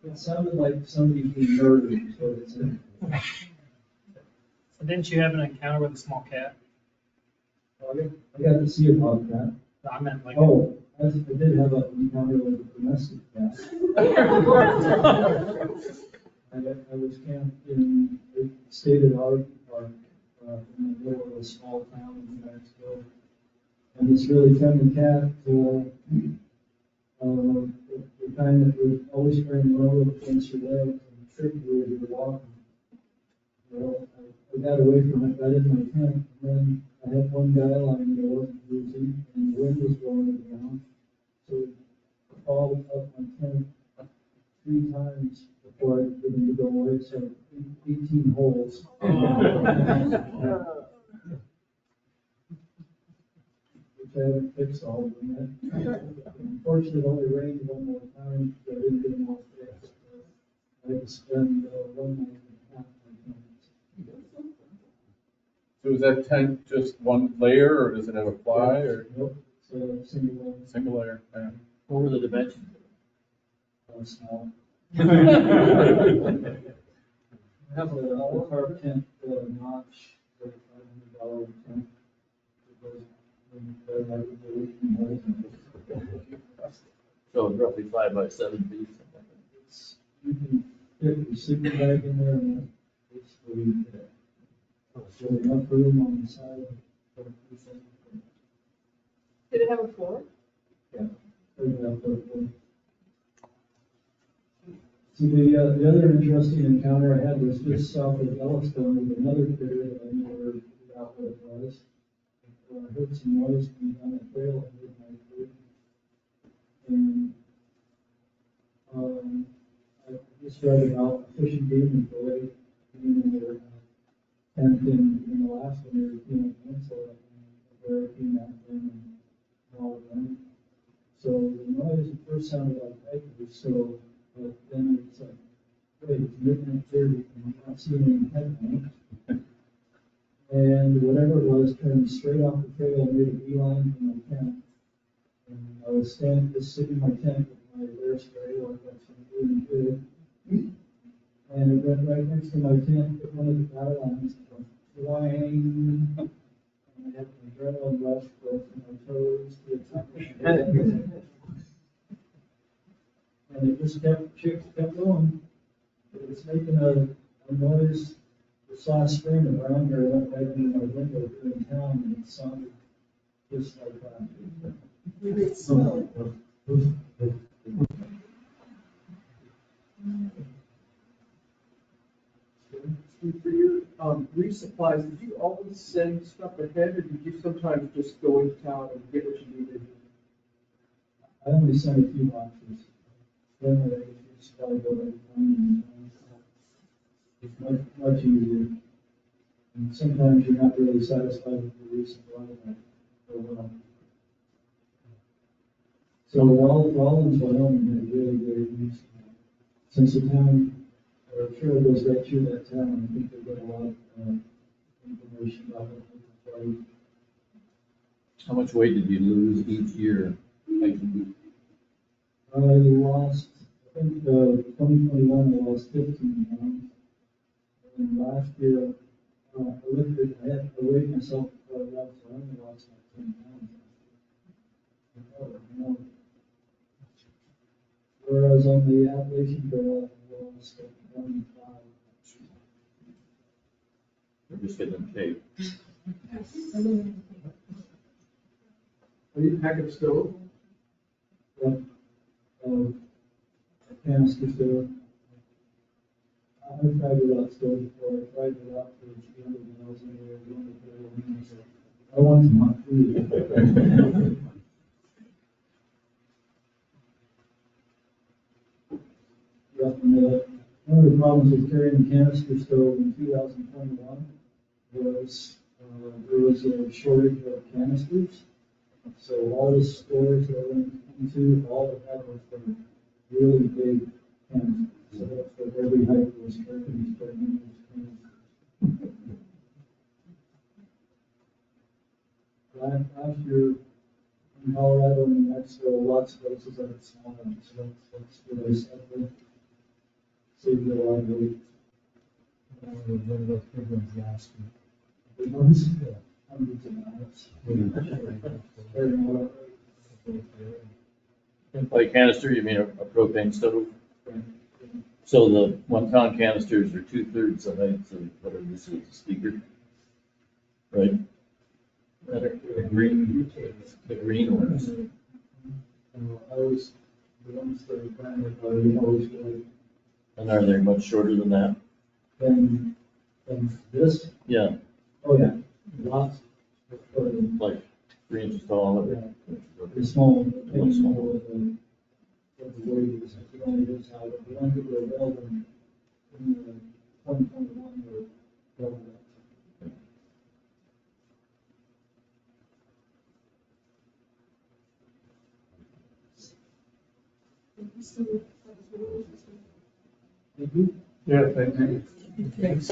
It sounded like somebody being murdered, is what it said. So didn't you have an encounter with a small cat? I got to see a bobcat. I meant like. Oh, I did have an encounter with a domestic cat. I was camped in the state of Audubon Park, in the middle of a small town in New Mexico. And this really friendly cat, the kind that was always trying to run up against your legs and trip you as you were walking. Well, I got away from it, got in my tent, and then I had one guy lying there, wasn't losing, and the wind was blowing it down. So I called up my tent 3 times before I could him to go away, so 18 holes. Which I haven't fixed all of them yet. Unfortunately, it only rained one more time, so I didn't get them all fixed. I had to spend 1 night and a half on my tent. So is that tent just one layer, or does it have a ply, or Nope, it's a single single layer? Yeah. What were the dimensions? small. I have a carved tent, notch, $500 tent. So roughly 5 by 7 feet. It's, you can fit your sleeping bag in there and basically, so enough room on the side. Did it have a floor? So the other interesting encounter I had was just south of Yellowstone with another critter that I never figured out what it was. I heard some noise coming down the trail at midnight. And I just read about a fishing game in their tent in Alaska near the Peninsula, and where it came after them and all of them. So the noise at first sounded like hikers, so but then it's like, wait, it's midnight 30, and I'm not seeing any headlights. And and whatever it was turned straight off the trail and made a beeline from my tent. And I was just sitting in my tent with my bear spray, like that's really good. And it went right next to my tent, hit one of the power lines, whang. And I had my adrenaline rush from my toes to the top of my head. And it just kept going. It was making a noise. The saw string around here went right into my window here in town, and it sounded just like that. For your resupplies, did you always send stuff ahead, or did you sometimes just go into town and get what you needed? I only sent a few boxes. Then I just got to go every time. It's much easier. And sometimes you're not really satisfied with the resupply. So Rollins, Wyoming, had really great resupply. Since the town, trail goes right through that town, I think they get a lot of information about what to play. How much weight did you lose each year? I lost, I think, 2021, I lost 15 pounds. And last year, I weighed myself before I left, so I only lost like 10 pounds. Whereas on the Appalachian Trail, I lost like 25. We're just getting in shape. Are you packing stove? Yep. A canister stove. I've tried it out still before. I tried it out for 300 miles in there. I want some hot food. Yeah, and, one of the problems with carrying the canister stove in 2021 was there was a shortage of canisters. So all the stores that I went into, all the had was the really big canisters. So that's what every hiker was carrying. Last year in Colorado and New Mexico, lots of places that had small ones, so that's where I settled. Saved a lot of weight. One of those big ones last week. Big ones? Yeah. Hundreds of miles. By canister, you mean a propane stove? So the 1 pound canisters are 2/3 the height of whatever this is, a speaker, right? The green ones. I was, the ones that are branded by the always like. And are they much shorter than that? Than this? Yeah, Oh, yeah, lots. like 3 inches tall. Or, The small, really small, what the weight is, it only is how, the ones that were available in 2021 were double that. Thank you. Yeah, thank you. Thanks.